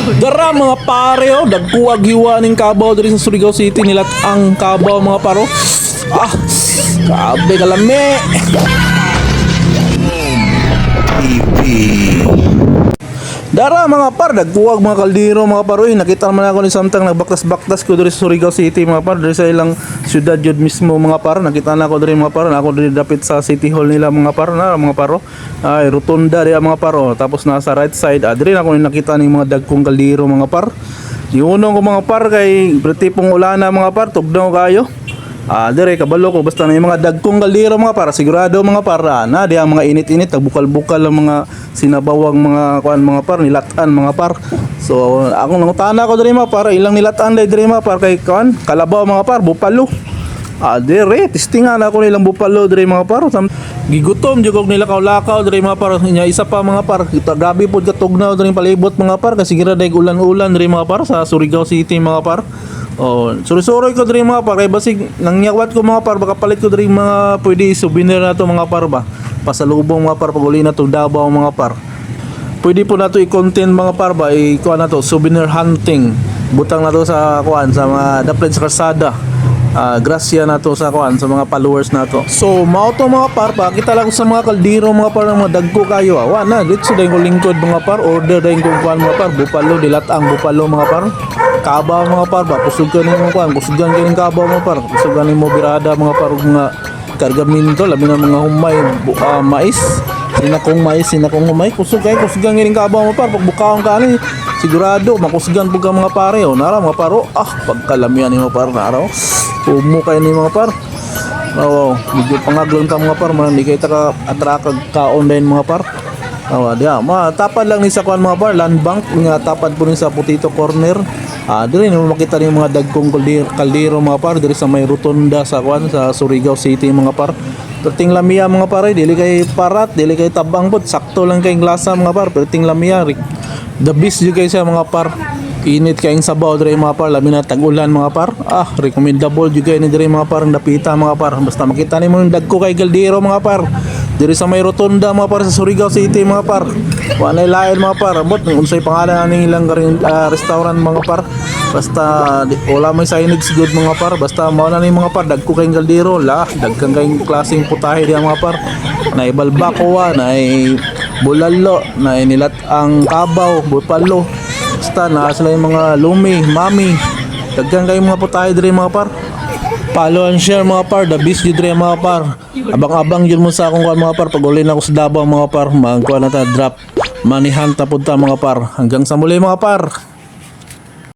Dara mga pare oh, dagkuwag hiwa ning Kabaw diri sa Surigao City nilat ang Kabaw mga paro. Ah, grabe kalami. Dara mga par, dagkuwag mga kaldero mga paroy. Nakita naman ako ni samtang nagbaktas-baktas ko diri sa Surigao City mga par, diri sa ilang syudad jud mismo mga par. Nakita na ako diri mga par, na ako diri dapit sa City Hall nila mga par na mga paro. Ay rotunda diya mga paro. Tapos nasa right side, diri na ako nakita ning mga dagkong kaldero mga par. Diunong ko mga par kay pretipong ulana mga par, tugnaw kayo. Dire kabalo ko basta na yung mga dagkong kaldero mga para sigurado mga para na di ang mga init-init nagbukal-bukal ang mga sinabawang mga kuan mga par nilatan mga par. So ako nangutana ko dire mga par ilang nilatan dire mga par kay kuan kalabaw mga par bupalo. Dire testingan ako nilang bupalo dire mga par. Gigutom jud nila kaw-lakaw dire mga par nya isa pa mga par kita gabi pud katugnaw dire palibot mga par kasi gira day ulan-ulan dire mga par sa Surigao City mga par. Oh, suri-suri ko diri mga par kay basig nangyawat ko mga par baka palit ko diri mga pwede souvenir na to mga par ba. Pasalubong mga par pag uli na to Davao mga par. Pwede po na to i-content mga par ba kuan na to souvenir hunting. Butang na to sa kuan sa mga daplet sa kalsada. Grasya na to sa kuan sa mga followers na to. So mao to mga par pakita lang ko sa mga kaldero mga par mga dagko kayo. Wa na dito dayon ko lingkod mga par order dayon ko kuan mga par bupalo dilatang bupalo mga par. Kabaw mga par ba kusog ni mo kuan kusugan kini kabaw mga par kusugan mo birada mga par mga kargamento labi na mga humay mais sinakong humay kusog kay kusugan kini kabaw mga par pagbukaon ka ani sigurado makusugan pug mga pare nara mga paro pagkalamian ni mga par nara umo kay ni mga par medyo pangaglon ka mga par man di kay ta atraka kaon din mga par dia matapad lang ni sa kuan mga par land bank nga tapad po ni sa Putito Corner. Diri mo makita ni mga dagkong kaldero mga par diri sa may rotunda sa kuan sa Surigao City mga par. Perting lamia mga pare dili kay parat dili kay tabang pud sakto lang kay glasa mga par perting lamia the best jud kay sa mga par. Init kayong sabaw diri mga par labi na tag-ulan mga par. Recommendable jud kay ni diri mga par dapita mga par basta makita nimo yung dagko kay kaldero mga par. Diri sa may rotunda mga par sa Surigao City mga par. Wa na lain mga par. Abot unsay pangalan ning ilang restaurant mga par. Basta wala may signage good mga par. Basta mao na ni mga par dagko kay kaldero la dagkang kay klaseng putahe diya mga par. Nay balbacoa, nay bulalo, nay nilat ang kabaw, bupalo. Basta na sila yung mga lumi, mami. Dagkang kay mga putahe diri mga par. Follow and share mga par, the best yun rin mga par. Abang-abang yun mo sa akong mga par. Pag uli na ako sa Davao mga par, magkuha na ta drop. Manihan tapod ta mga par. Hanggang sa muli mga par.